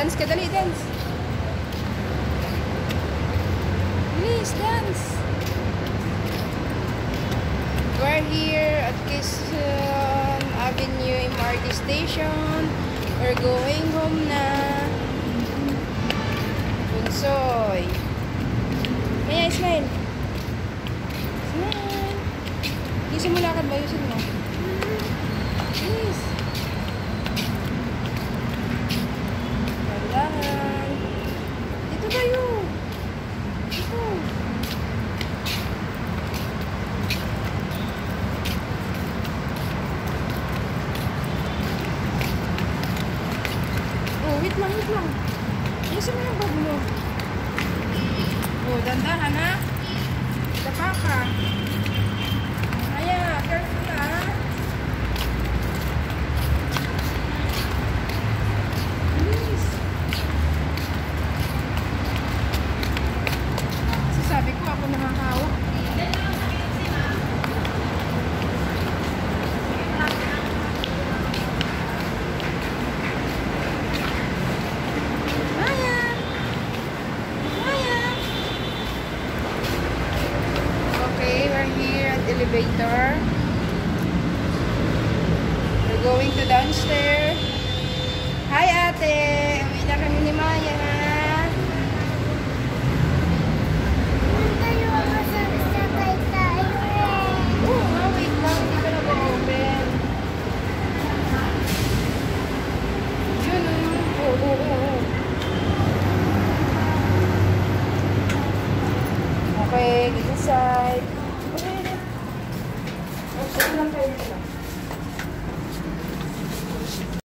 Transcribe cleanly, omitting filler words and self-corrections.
Dance ka, dali, dance. Please, dance. We're here at Quezon Avenue MRT Station. We're going home na. Bunsoy. Kaya, smile. Smile. Yusin mo lakad ba? Yusin mo. Please. Kailangan. Dito tayo. Dito. Oh, wait lang, wait lang. Yusin mo yung bag mo. Oh, dandahan ha. Dapa ka. Ayan, careful ha. Please. Kasi sabi ko ako nakakawak. Elevator. We're going to downstairs. Hi ate! Uwi na kami ni Maya. Oo nga, wait lang. Hindi ka nag-open. Yun. Oo. Okay, this side. Saan lang kayo?